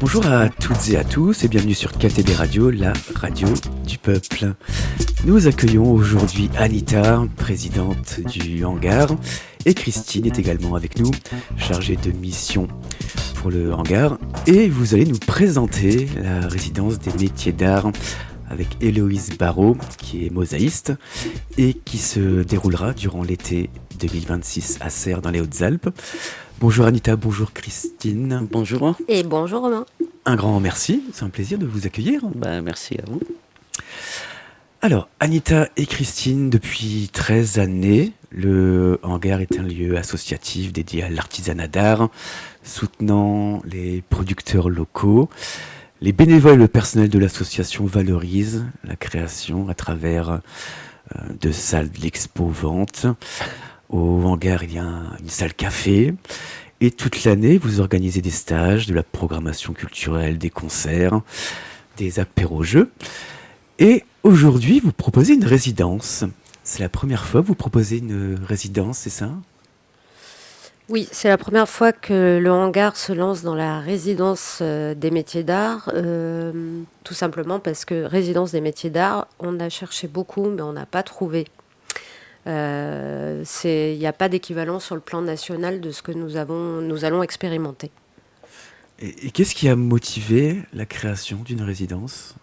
Bonjour à toutes et à tous et bienvenue sur KTB Radio, la radio du peuple. Nous accueillons aujourd'hui Anita, présidente du hangar, et Christine est également avec nous, chargée de mission pour le hangar. Et vous allez nous présenter la résidence des métiers d'art avec Héloïse Barrault, qui est mosaïste, et qui se déroulera durant l'été 2026 à Serres dans les Hautes-Alpes. Bonjour Anita, bonjour Christine. Bonjour. Et bonjour Romain. Un grand merci, c'est un plaisir de vous accueillir. Merci à vous. Alors, Anita et Christine, depuis 13 années, le hangar est un lieu associatif dédié à l'artisanat d'art, soutenant les producteurs locaux. Les bénévoles et le personnel de l'association valorisent la création à travers de salles de l'expo-vente. Au hangar, il y a une salle café. Et toute l'année, vous organisez des stages, de la programmation culturelle, des concerts, des apéros-jeux. Et aujourd'hui, vous proposez une résidence. C'est la première fois que vous proposez une résidence, c'est ça ? Oui, c'est la première fois que le hangar se lance dans la résidence des métiers d'art, tout simplement parce que résidence des métiers d'art, on a cherché beaucoup, mais on n'a pas trouvé. Il n'y a pas d'équivalent sur le plan national de ce que nous allons expérimenter. Et qu'est-ce qui a motivé la création d'une résidence ?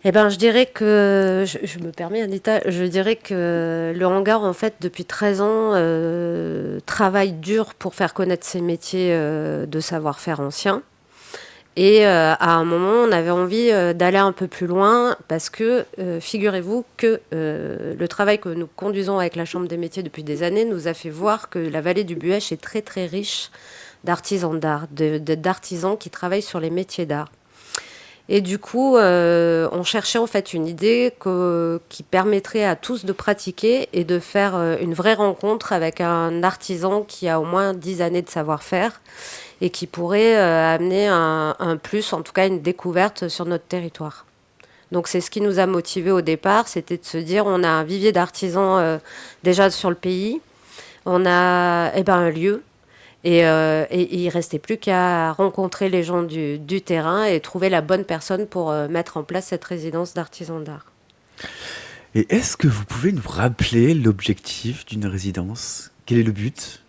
Eh ben, je dirais que, je me permets Anita, je dirais que le hangar, en fait, depuis 13 ans, travaille dur pour faire connaître ses métiers de savoir-faire anciens. Et à un moment, on avait envie d'aller un peu plus loin parce que, figurez-vous que le travail que nous conduisons avec la Chambre des métiers depuis des années nous a fait voir que la vallée du Buëch est très très riche d'artisans d'art, d'artisans qui travaillent sur les métiers d'art. Et du coup, on cherchait en fait une idée qui permettrait à tous de pratiquer et de faire une vraie rencontre avec un artisan qui a au moins 10 années de savoir-faire et qui pourrait amener un plus, en tout cas une découverte sur notre territoire. Donc c'est ce qui nous a motivés au départ, c'était de se dire on a un vivier d'artisans déjà sur le pays, on a un lieu. Et il ne restait plus qu'à rencontrer les gens du terrain et trouver la bonne personne pour mettre en place cette résidence d'artisans d'art. Et est-ce que vous pouvez nous rappeler l'objectif d'une résidence ? Quel est le but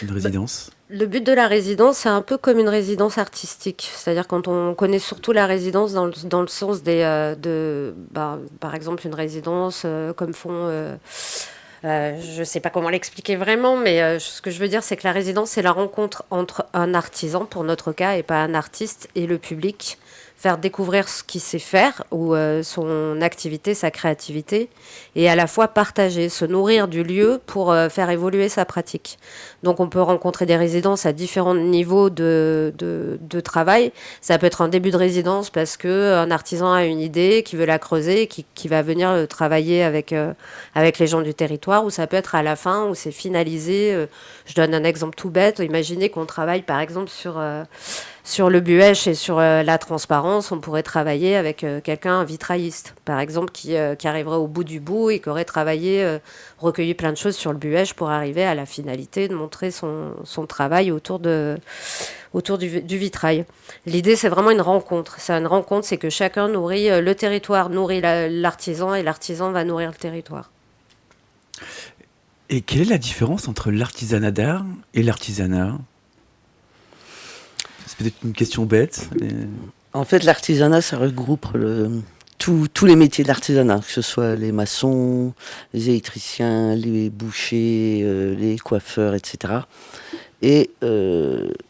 d'une résidence ? Le but de la résidence, c'est un peu comme une résidence artistique. C'est-à-dire quand on connaît surtout la résidence dans le sens par exemple, une résidence comme font... je ne sais pas comment l'expliquer vraiment, mais ce que je veux dire, c'est que la résidence, c'est la rencontre entre un artisan, pour notre cas, et pas un artiste, et le public. Faire découvrir ce qu'il sait faire, ou son activité, sa créativité, et à la fois partager, se nourrir du lieu pour faire évoluer sa pratique. Donc on peut rencontrer des résidences à différents niveaux de travail. Ça peut être un début de résidence parce qu'un artisan a une idée, qui veut la creuser, qui va venir travailler avec les gens du territoire, ou ça peut être à la fin, où c'est finalisé. Je donne un exemple tout bête. Imaginez qu'on travaille par exemple sur le Buëch et sur la transparence, on pourrait travailler avec quelqu'un, un vitrailliste, par exemple, qui arriverait au bout du bout et qui aurait travaillé, recueilli plein de choses sur le Buëch pour arriver à la finalité de montrer son travail autour du vitrail. L'idée, c'est vraiment une rencontre. C'est une rencontre, c'est que chacun nourrit, le territoire nourrit l'artisan et l'artisan va nourrir le territoire. Et quelle est la différence entre l'artisanat d'art et l'artisanat ? C'est peut-être une question bête. Mais... En fait, l'artisanat, ça regroupe tous les métiers de l'artisanat, que ce soit les maçons, les électriciens, les bouchers, les coiffeurs, etc. Et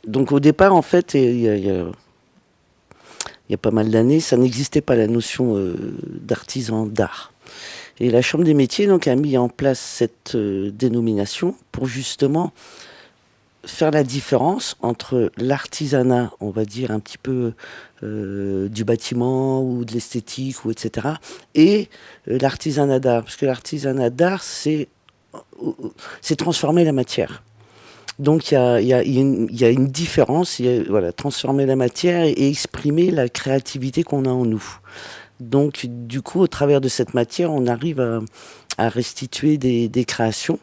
donc au départ, en fait, il y a pas mal d'années, ça n'existait pas la notion d'artisan d'art. Et la Chambre des métiers donc, a mis en place cette dénomination pour justement faire la différence entre l'artisanat, on va dire un petit peu du bâtiment ou de l'esthétique, ou etc., et l'artisanat d'art. Parce que l'artisanat d'art, c'est transformer la matière. Donc il y a une différence, transformer la matière et exprimer la créativité qu'on a en nous. Donc du coup, au travers de cette matière, on arrive à restituer des créations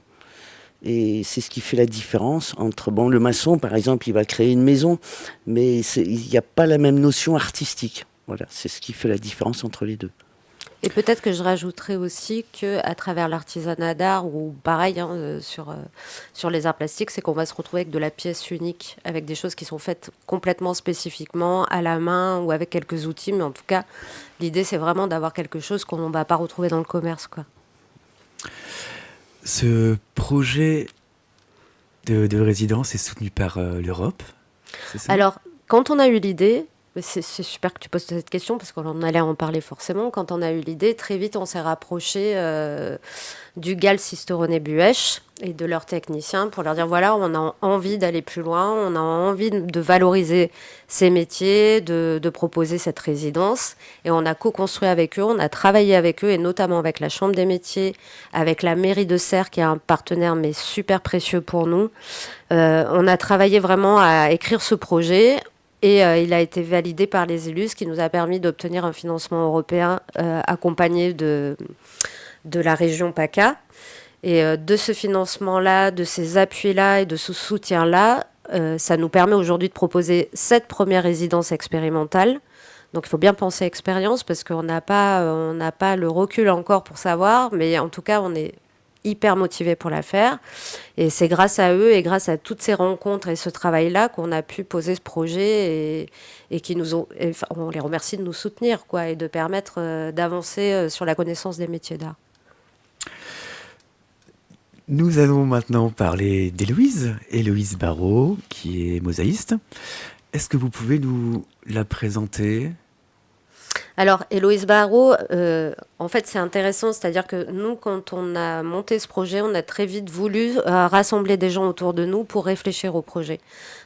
Et c'est ce qui fait la différence entre, bon, le maçon, par exemple, il va créer une maison, mais il n'y a pas la même notion artistique. Voilà, c'est ce qui fait la différence entre les deux. Et peut-être que je rajouterais aussi qu'à travers l'artisanat d'art, ou pareil sur les arts plastiques, c'est qu'on va se retrouver avec de la pièce unique, avec des choses qui sont faites complètement spécifiquement à la main ou avec quelques outils. Mais en tout cas, l'idée, c'est vraiment d'avoir quelque chose qu'on ne va pas retrouver dans le commerce, quoi. Ce projet de résidence est soutenu par l'Europe, c'est ça? Alors, quand on a eu l'idée, c'est super que tu poses cette question parce qu'on en allait en parler forcément. Quand on a eu l'idée, très vite, on s'est rapproché du GAL Sisteronnet-Buech et de leurs techniciens pour leur dire voilà, on a envie d'aller plus loin, on a envie de valoriser ces métiers, de proposer cette résidence. Et on a co-construit avec eux, on a travaillé avec eux et notamment avec la Chambre des métiers, avec la mairie de Serres qui est un partenaire mais super précieux pour nous. On a travaillé vraiment à écrire ce projet. Et il a été validé par les élus, ce qui nous a permis d'obtenir un financement européen accompagné de la région PACA. Et de ce financement-là, de ces appuis-là et de ce soutien-là, ça nous permet aujourd'hui de proposer cette première résidence expérimentale. Donc il faut bien penser expérience parce qu'on n'a pas le recul encore pour savoir, mais en tout cas on est hyper motivés pour la faire. Et c'est grâce à eux et grâce à toutes ces rencontres et ce travail-là qu'on a pu poser ce projet et qui nous ont... Enfin, on les remercie de nous soutenir, quoi, et de permettre d'avancer sur la connaissance des métiers d'art. Nous allons maintenant parler Héloïse Barraud, qui est mosaïste. Est-ce que vous pouvez nous la présenter ? Alors, Héloïse Barraud, en fait, c'est intéressant, c'est-à-dire que nous, quand on a monté ce projet, on a très vite voulu rassembler des gens autour de nous pour réfléchir au projet.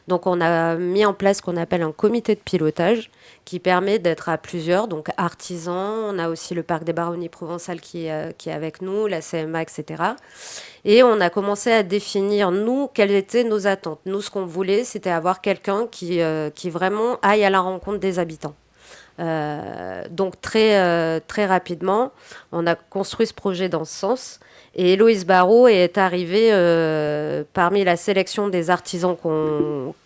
Donc, on a mis en place ce qu'on appelle un comité de pilotage qui permet d'être à plusieurs, donc artisans, on a aussi le Parc des Baronnies provençales qui est avec nous, la CMA, etc. Et on a commencé à définir, nous, quelles étaient nos attentes. Nous, ce qu'on voulait, c'était avoir quelqu'un qui vraiment aille à la rencontre des habitants. Donc très rapidement, on a construit ce projet dans ce sens. Et Héloïse Barraud est arrivée parmi la sélection des artisans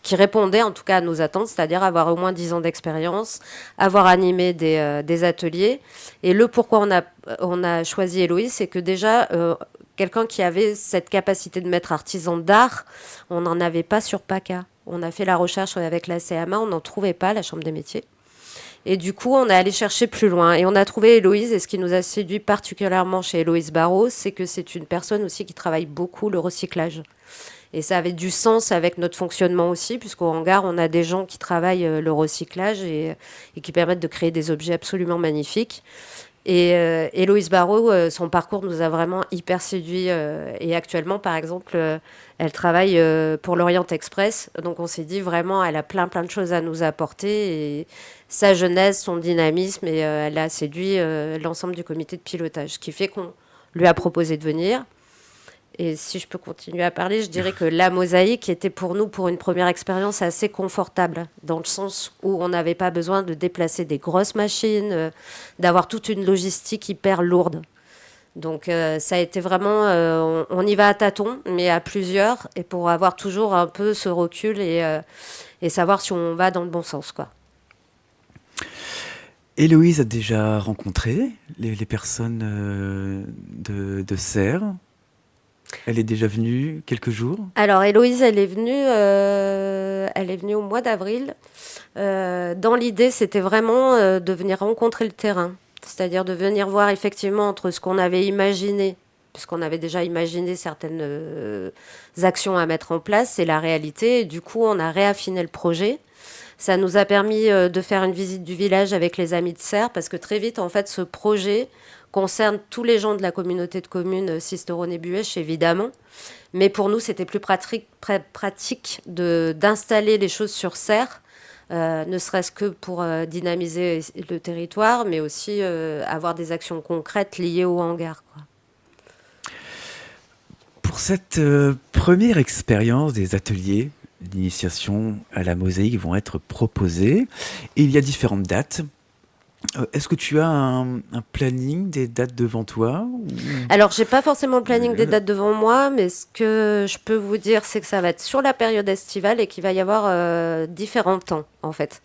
qui répondaient en tout cas à nos attentes, c'est-à-dire avoir au moins 10 ans d'expérience, avoir animé des ateliers. Et le pourquoi on a choisi Héloïse, c'est que déjà, quelqu'un qui avait cette capacité de mettre artisan d'art, on n'en avait pas sur PACA. On a fait la recherche avec la CMA, on n'en trouvait pas, la Chambre des métiers. Et du coup, on est allé chercher plus loin. Et on a trouvé Héloïse. Et ce qui nous a séduit particulièrement chez Héloïse Barraud, c'est que c'est une personne aussi qui travaille beaucoup le recyclage. Et ça avait du sens avec notre fonctionnement aussi, puisqu'au hangar, on a des gens qui travaillent le recyclage et qui permettent de créer des objets absolument magnifiques. Et Héloïse Barraud, son parcours nous a vraiment hyper séduit. Et actuellement, par exemple, elle travaille pour l'Orient Express. Donc on s'est dit vraiment, elle a plein de choses à nous apporter. Et sa jeunesse, son dynamisme, et elle a séduit l'ensemble du comité de pilotage. Ce qui fait qu'on lui a proposé de venir. Et si je peux continuer à parler, je dirais que la mosaïque était pour nous, pour une première expérience, assez confortable, dans le sens où on n'avait pas besoin de déplacer des grosses machines, d'avoir toute une logistique hyper lourde. Donc ça a été vraiment, on y va à tâtons, mais à plusieurs, et pour avoir toujours un peu ce recul et savoir si on va dans le bon sens, quoi. Héloïse a déjà rencontré les personnes de Serres. Elle est déjà venue quelques jours. Alors Héloïse, elle est venue au mois d'avril. Dans l'idée, c'était vraiment de venir rencontrer le terrain, c'est-à-dire de venir voir effectivement entre ce qu'on avait imaginé, puisqu'on avait déjà imaginé certaines actions à mettre en place, et la réalité. Et du coup, on a réaffiné le projet. Ça nous a permis de faire une visite du village avec les amis de Serres, parce que très vite, en fait, ce projet concerne tous les gens de la communauté de communes Sisteronnet-Buech, évidemment. Mais pour nous, c'était plus pratique d'installer les choses sur Serres, ne serait-ce que pour dynamiser le territoire, mais aussi avoir des actions concrètes liées au hangar, quoi. Pour cette première expérience, des ateliers d'initiation à la mosaïque vont être proposés. Et il y a différentes dates. Est-ce que tu as un planning, des dates devant toi Alors, j'ai pas forcément le planning des Euh, dates devant moi, mais ce que je peux vous dire, c'est que ça va être sur la période estivale et qu'il va y avoir différents temps, en fait.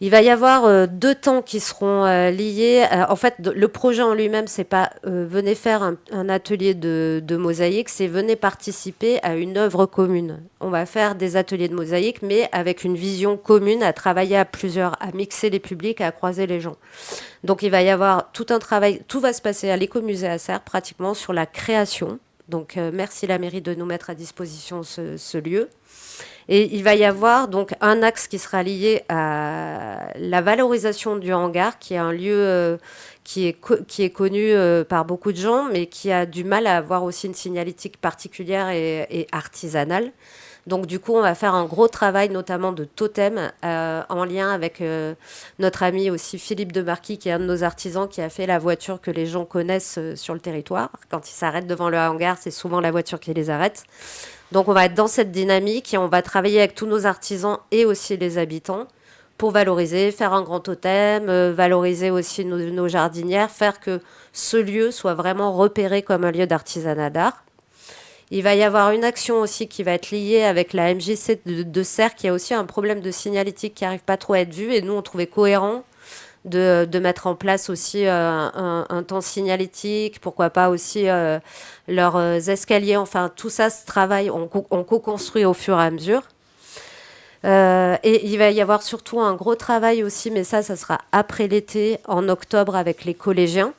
Il va y avoir deux temps qui seront liés. En fait, le projet en lui-même, c'est pas venez faire un atelier de mosaïque, c'est venez participer à une œuvre commune. On va faire des ateliers de mosaïque, mais avec une vision commune, à travailler à plusieurs, à mixer les publics, à croiser les gens. Donc il va y avoir tout un travail, tout va se passer à l'écomusée à Serres, pratiquement sur la création. Donc merci la mairie de nous mettre à disposition ce lieu. Et il va y avoir donc un axe qui sera lié à la valorisation du hangar, qui est un lieu qui est connu par beaucoup de gens, mais qui a du mal à avoir aussi une signalétique particulière et artisanale. Donc du coup, on va faire un gros travail, notamment de totem, en lien avec notre ami aussi Philippe Demarquis, qui est un de nos artisans, qui a fait la voiture que les gens connaissent sur le territoire. Quand ils s'arrêtent devant le hangar, c'est souvent la voiture qui les arrête. Donc on va être dans cette dynamique et on va travailler avec tous nos artisans et aussi les habitants pour valoriser, faire un grand totem, valoriser aussi nos jardinières, faire que ce lieu soit vraiment repéré comme un lieu d'artisanat d'art. Il va y avoir une action aussi qui va être liée avec la MJC de Serres, qui a aussi un problème de signalétique qui n'arrive pas trop à être vu. Et nous, on trouvait cohérent de mettre en place aussi un temps signalétique, pourquoi pas aussi leurs escaliers. Enfin, tout ça se travaille, on co-construit au fur et à mesure. Et il va y avoir surtout un gros travail aussi, mais ça sera après l'été, en octobre, avec les collégiens.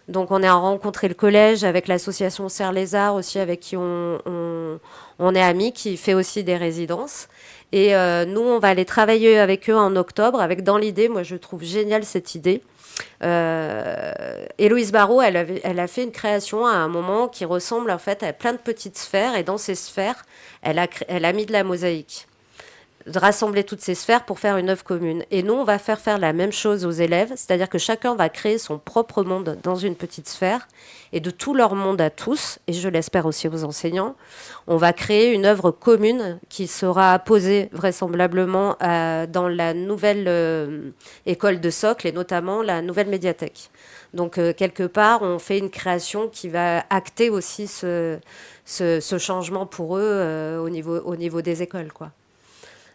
Donc on est à rencontrer le collège avec l'association Serre les Arts aussi, avec qui on est amis, qui fait aussi des résidences. Et nous, on va aller travailler avec eux en octobre, avec dans l'idée, moi je trouve géniale cette idée. Héloïse Barrault, elle a fait une création à un moment qui ressemble en fait à plein de petites sphères, et dans ces sphères, elle a mis de la mosaïque, de rassembler toutes ces sphères pour faire une œuvre commune. Et nous, on va faire la même chose aux élèves, c'est-à-dire que chacun va créer son propre monde dans une petite sphère, et de tout leur monde à tous, et je l'espère aussi aux enseignants, on va créer une œuvre commune qui sera posée vraisemblablement dans la nouvelle école de socle, et notamment la nouvelle médiathèque. Donc, quelque part, on fait une création qui va acter aussi ce changement pour eux au niveau des écoles, quoi.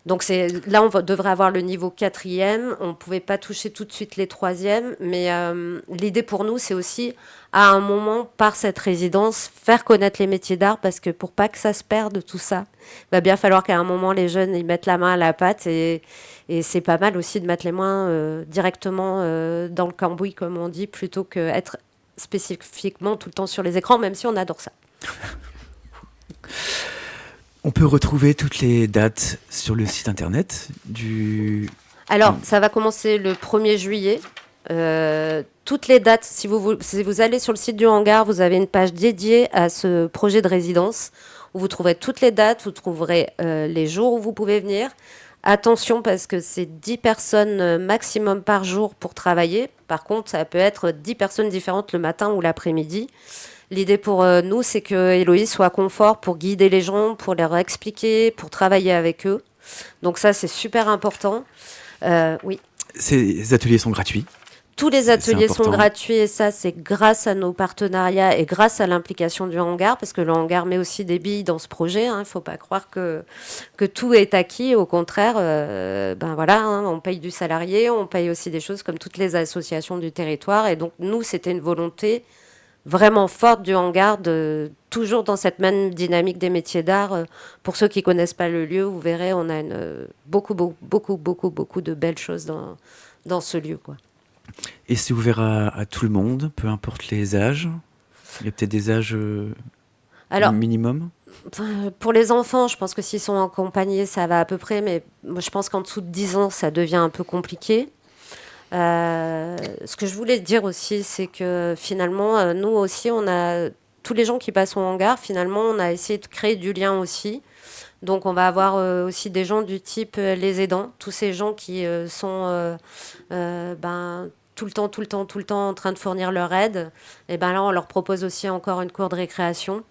Donc là, devrait avoir le niveau quatrième. On ne pouvait pas toucher tout de suite les troisièmes. Mais l'idée pour nous, c'est aussi, à un moment, par cette résidence, faire connaître les métiers d'art. Parce que pour pas que ça se perde, tout ça, il va bien falloir qu'à un moment, les jeunes ils mettent la main à la pâte. Et c'est pas mal aussi de mettre les mains directement dans le cambouis, comme on dit, plutôt qu'être spécifiquement tout le temps sur les écrans, même si on adore ça. On peut retrouver toutes les dates sur le site internet du... Alors, ça va commencer le 1er juillet. Toutes les dates, si vous allez sur le site du hangar, vous avez une page dédiée à ce projet de résidence où vous trouverez toutes les dates, vous trouverez les jours où vous pouvez venir. Attention, parce que c'est 10 personnes maximum par jour pour travailler. Par contre, ça peut être 10 personnes différentes le matin ou l'après-midi. L'idée pour nous, c'est que Héloïse soit confort pour guider les gens, pour leur expliquer, pour travailler avec eux. Donc ça, c'est super important. Oui. Ces ateliers sont gratuits. Tous les ateliers sont gratuits, et ça, c'est grâce à nos partenariats et grâce à l'implication du hangar, parce que le hangar met aussi des billes dans ce projet. Il ne faut pas croire que tout est acquis. Au contraire, ben voilà, on paye du salarié, on paye aussi des choses comme toutes les associations du territoire. Et donc, nous, c'était une volonté vraiment forte du hangar, toujours dans cette même dynamique des métiers d'art. Pour ceux qui ne connaissent pas le lieu, vous verrez, on a beaucoup de belles choses dans ce lieu, quoi. Et c'est ouvert à tout le monde, peu importe les âges. Il y a peut-être des âges minimum. Pour les enfants, je pense que s'ils sont accompagnés, ça va à peu près. Mais moi, je pense qu'en dessous de 10 ans, ça devient un peu compliqué. Ce que je voulais dire aussi, c'est que finalement, nous aussi, on a tous les gens qui passent au hangar. Finalement, on a essayé de créer du lien aussi. Donc, on va avoir aussi des gens du type les aidants, tous ces gens qui sont tout le temps en train de fournir leur aide. Et ben là, on leur propose aussi encore une cour de récréation.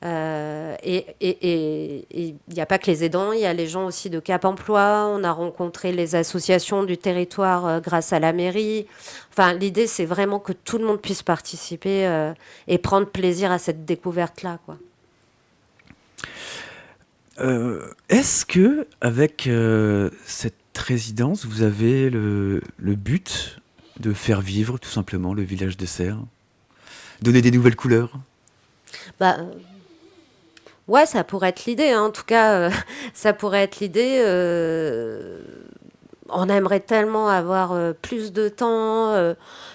Et il n'y a pas que les aidants, il y a les gens aussi de Cap Emploi. On a rencontré les associations du territoire grâce à la mairie. Enfin, l'idée, c'est vraiment que tout le monde puisse participer et prendre plaisir à cette découverte-là, quoi. Est-ce que avec cette résidence, vous avez le but de faire vivre tout simplement le village de Serres, donner des nouvelles couleurs? Bah, ouais, ça pourrait être l'idée, hein. En tout cas, ça pourrait être l'idée. On aimerait tellement avoir plus de temps,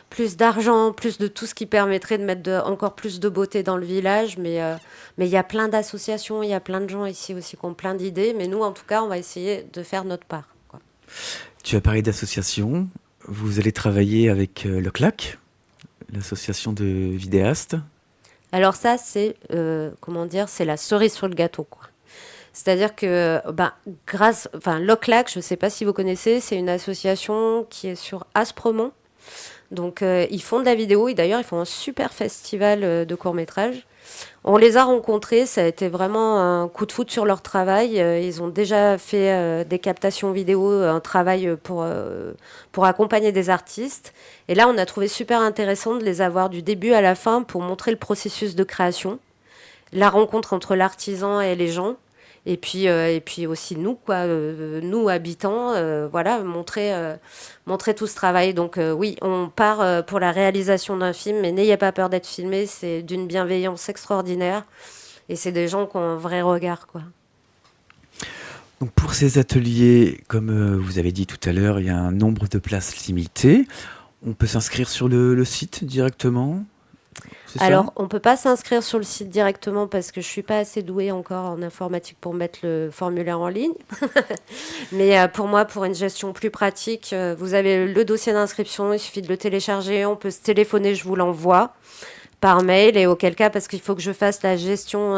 plus d'argent, plus de tout ce qui permettrait de mettre encore plus de beauté dans le village. Mais il y a plein d'associations, il y a plein de gens ici aussi qui ont plein d'idées. Mais nous, en tout cas, on va essayer de faire notre part, quoi. Tu as parlé d'association. Vous allez travailler avec le CLAC, l'association de vidéastes. Alors ça, c'est comment dire, c'est la cerise sur le gâteau, quoi. C'est-à-dire que, l'OCLAC, je ne sais pas si vous connaissez, c'est une association qui est sur Aspremont. Donc, ils font de la vidéo et d'ailleurs, ils font un super festival de court-métrage. On les a rencontrés, ça a été vraiment un coup de foudre sur leur travail. Ils ont déjà fait des captations vidéo, un travail pour accompagner des artistes. Et là, on a trouvé super intéressant de les avoir du début à la fin pour montrer le processus de création, la rencontre entre l'artisan et les gens. Et puis aussi nous, quoi, nous habitants, voilà, montrer tout ce travail. Donc oui, on part pour la réalisation d'un film, mais n'ayez pas peur d'être filmé, c'est d'une bienveillance extraordinaire. Et c'est des gens qui ont un vrai regard, quoi. Donc pour ces ateliers, comme vous avez dit tout à l'heure, il y a un nombre de places limité. On peut s'inscrire sur le site directement, c'est ça? Alors, on ne peut pas s'inscrire sur le site directement parce que je ne suis pas assez douée encore en informatique pour mettre le formulaire en ligne. Mais pour moi, pour une gestion plus pratique, vous avez le dossier d'inscription, il suffit de le télécharger, on peut se téléphoner, je vous l'envoie par mail et auquel cas, parce qu'il faut que je fasse la gestion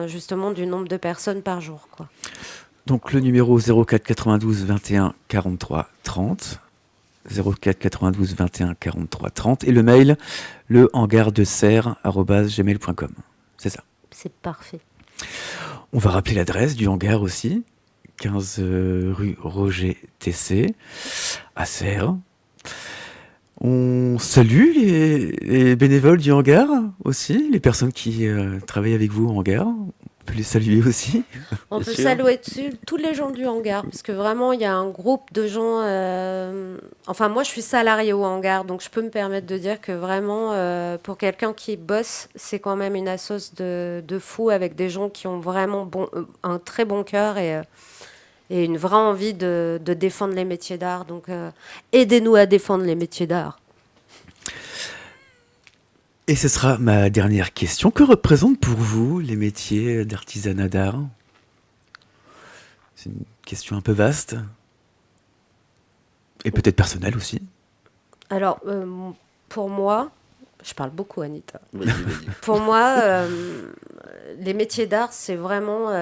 justement du nombre de personnes par jour, quoi. Donc le numéro 04 92 21 43 30. 04 92 21 43 30 et le mail le hangardeserre@gmail.com. C'est ça. C'est parfait. On va rappeler l'adresse du hangar aussi, 15 rue Roger Tessé à Serres. On salue les bénévoles du hangar aussi, les personnes qui travaillent avec vous au hangar. On peut les saluer aussi. On Bien peut sûr. saluer dessus tous les gens du hangar, parce que vraiment, il y a un groupe de gens. Enfin, moi, je suis salariée au hangar, donc je peux me permettre de dire que vraiment, pour quelqu'un qui bosse, c'est quand même une assoce de fou avec des gens qui ont vraiment un très bon cœur et une vraie envie de défendre les métiers d'art. Donc, aidez-nous à défendre les métiers d'art. Et ce sera ma dernière question. Que représentent pour vous les métiers d'artisanat d'art? C'est une question un peu vaste. Et peut-être personnelle aussi. Alors, pour moi, je parle beaucoup, Anita. Vas-y, vas-y. Pour moi, les métiers d'art, c'est vraiment,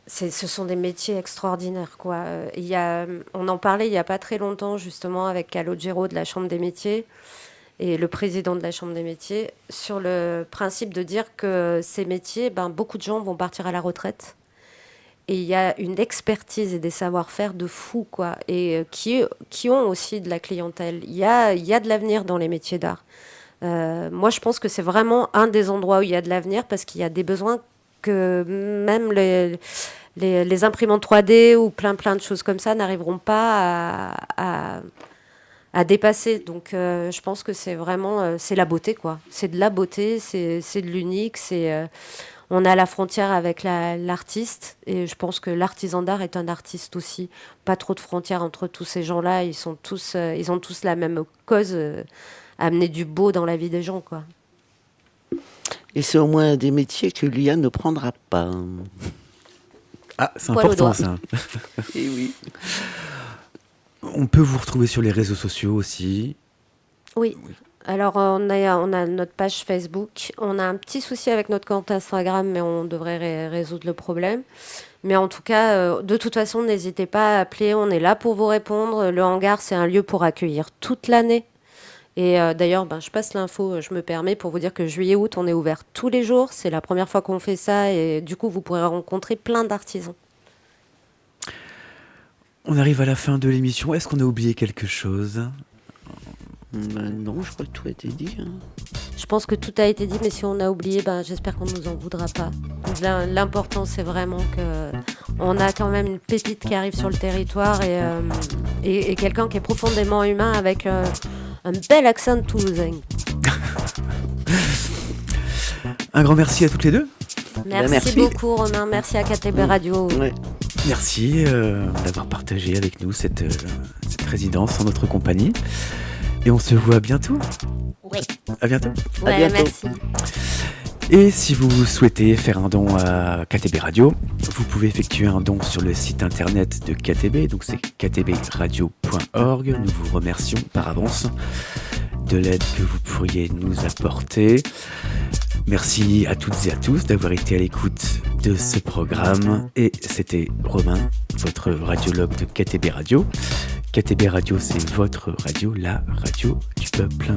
ce sont des métiers extraordinaires, quoi. On en parlait il n'y a pas très longtemps, justement, avec Calogero de la Chambre des métiers et le président de la Chambre des métiers, sur le principe de dire que ces métiers, beaucoup de gens vont partir à la retraite. Et il y a une expertise et des savoir-faire de fou, quoi, et qui ont aussi de la clientèle. Il y a de l'avenir dans les métiers d'art. Moi, je pense que c'est vraiment un des endroits où il y a de l'avenir parce qu'il y a des besoins que même les imprimantes 3D ou plein de choses comme ça n'arriveront pas à dépasser. Donc, je pense que c'est vraiment c'est la beauté, quoi. C'est de la beauté, c'est de l'unique, on est à la frontière avec l'artiste et je pense que l'artisan d'art est un artiste aussi. Pas trop de frontières entre tous ces gens-là. Ils ont tous la même cause, amener du beau dans la vie des gens, quoi. Et c'est au moins des métiers que l'IA ne prendra pas. Ah, c'est Poil au important doigt. ça. Et oui. On peut vous retrouver sur les réseaux sociaux aussi. Oui. Alors, on a notre page Facebook. On a un petit souci avec notre compte Instagram, mais on devrait résoudre le problème. Mais en tout cas, de toute façon, n'hésitez pas à appeler. On est là pour vous répondre. Le hangar, c'est un lieu pour accueillir toute l'année. Et d'ailleurs, je passe l'info, je me permets pour vous dire que juillet-août, on est ouvert tous les jours. C'est la première fois qu'on fait ça et du coup, vous pourrez rencontrer plein d'artisans. On arrive à la fin de l'émission. Est-ce qu'on a oublié quelque chose? Non, je crois que tout a été dit. Je pense que tout a été dit, mais si on a oublié, j'espère qu'on ne nous en voudra pas. Donc l'important, c'est vraiment qu'on a quand même une pépite qui arrive sur le territoire et quelqu'un qui est profondément humain avec un bel accent de toulousain. Un grand merci à toutes les deux. Merci beaucoup, Romain. Merci à KTB Radio. Ouais. Merci d'avoir partagé avec nous cette résidence en notre compagnie. Et on se voit bientôt. Oui. À bientôt. Ouais, À bientôt. merci. Et si vous souhaitez faire un don à KTB Radio, vous pouvez effectuer un don sur le site internet de KTB, donc c'est ktbradio.org. Nous vous remercions par avance de l'aide que vous pourriez nous apporter. Merci à toutes et à tous d'avoir été à l'écoute de ce programme. Et c'était Romain, votre radiologue de KTB Radio. KTB Radio, c'est votre radio, la radio du peuple.